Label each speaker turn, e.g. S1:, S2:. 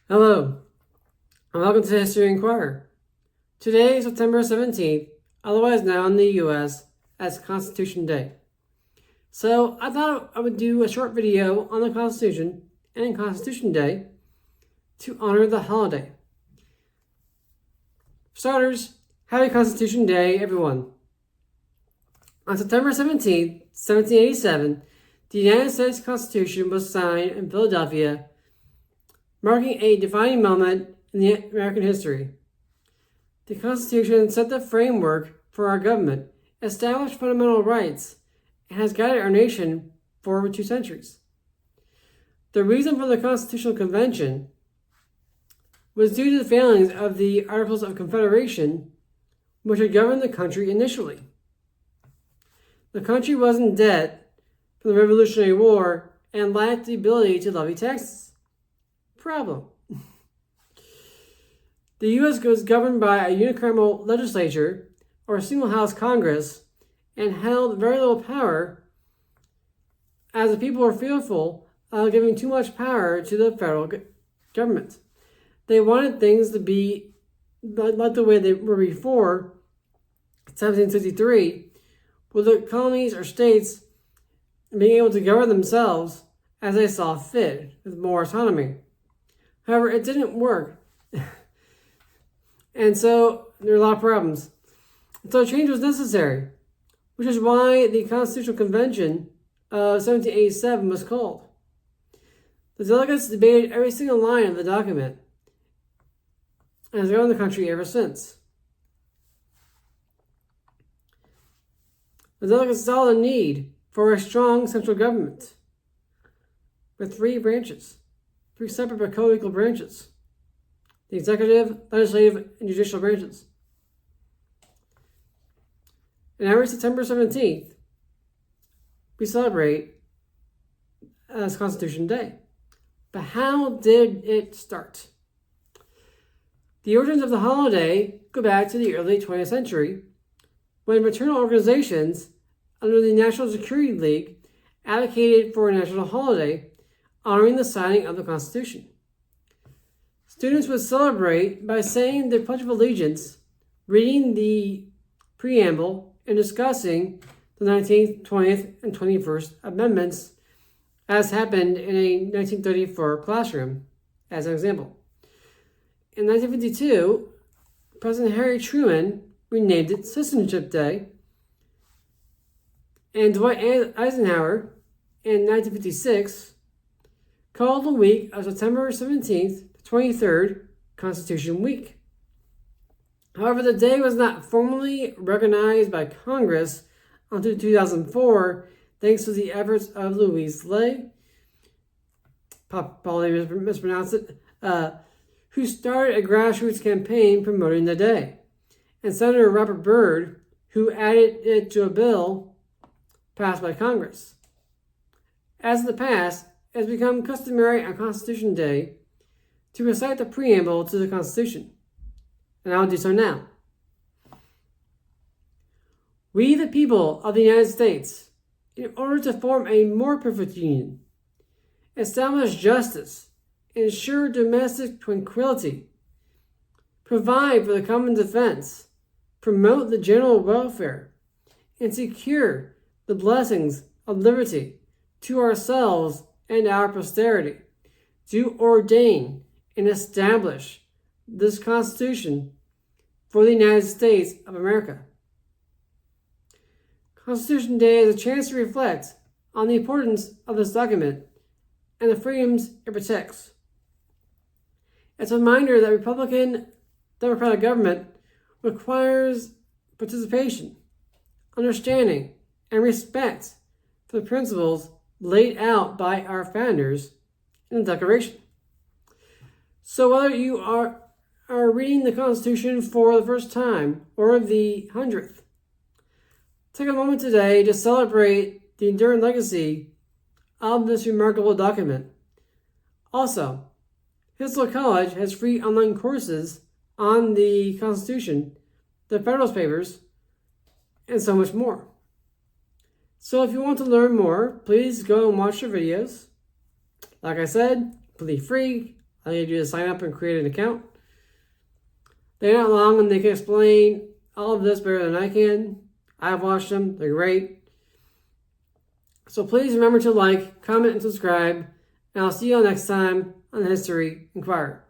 S1: Hello, and welcome to History Inquirer. Today is September 17th, otherwise known in the U.S. as Constitution Day. So I thought I would do a short video on the Constitution and Constitution Day to honor the holiday. For starters, happy Constitution Day, everyone. On September 17th, 1787, the United States Constitution was signed in Philadelphia, marking a defining moment in the American history. The Constitution set the framework for our government, established fundamental rights, and has guided our nation for over 2 centuries. The reason for the Constitutional Convention was due to the failings of the Articles of Confederation, which had governed the country initially. The country was in debt from the Revolutionary War and lacked the ability to levy taxes. Problem. The U.S. was governed by a unicameral legislature or a single-house Congress and held very little power, as the people were fearful of giving too much power to the federal government. They wanted things to be like the way they were before 1763, with the colonies or states being able to govern themselves as they saw fit, with more autonomy. However, it didn't work. And so there are a lot of problems. So change was necessary, which is why the Constitutional Convention of 1787 was called. The delegates debated every single line of the document and has governed the country ever since. The delegates saw the need for a strong central government with 3 branches. 3 separate but co-equal branches: the executive, legislative, and judicial branches. And every September 17th, we celebrate as Constitution Day. But how did it start? The origins of the holiday go back to the early 20th century, when fraternal organizations under the National Security League advocated for a national holiday honoring the signing of the Constitution. Students would celebrate by saying the Pledge of Allegiance, reading the preamble, and discussing the 19th, 20th, and 21st Amendments, as happened in a 1934 classroom, as an example. In 1952, President Harry Truman renamed it Citizenship Day, and Dwight Eisenhower, in 1956, called the week of September 17th to 23rd Constitution Week. However, the day was not formally recognized by Congress until 2004, thanks to the efforts of Louise Lay, probably mispronounced it, who started a grassroots campaign promoting the day, and Senator Robert Byrd, who added it to a bill passed by Congress. As in the past, it has become customary on Constitution Day to recite the preamble to the Constitution, and I will do so now. We, the people of the United States, in order to form a more perfect union, establish justice, ensure domestic tranquility, provide for the common defense, promote the general welfare, and secure the blessings of liberty to ourselves and our posterity, do ordain and establish this Constitution for the United States of America. Constitution Day is a chance to reflect on the importance of this document and the freedoms it protects. It's a reminder that Republican Democratic government requires participation, understanding, and respect for the principles laid out by our founders in the Declaration. So whether you are reading the Constitution for the first time or the 100th, take a moment today to celebrate the enduring legacy of this remarkable document. Also, Hillsdale College has free online courses on the Constitution, the Federalist Papers, and so much more. So if you want to learn more, please go and watch the videos. Like I said, completely free, All you do is sign up and create an account. They're not long and they can explain all of this better than I can. I've watched them. They're great. So please remember to like, comment, and subscribe. And I'll see you all next time on the History Inquirer.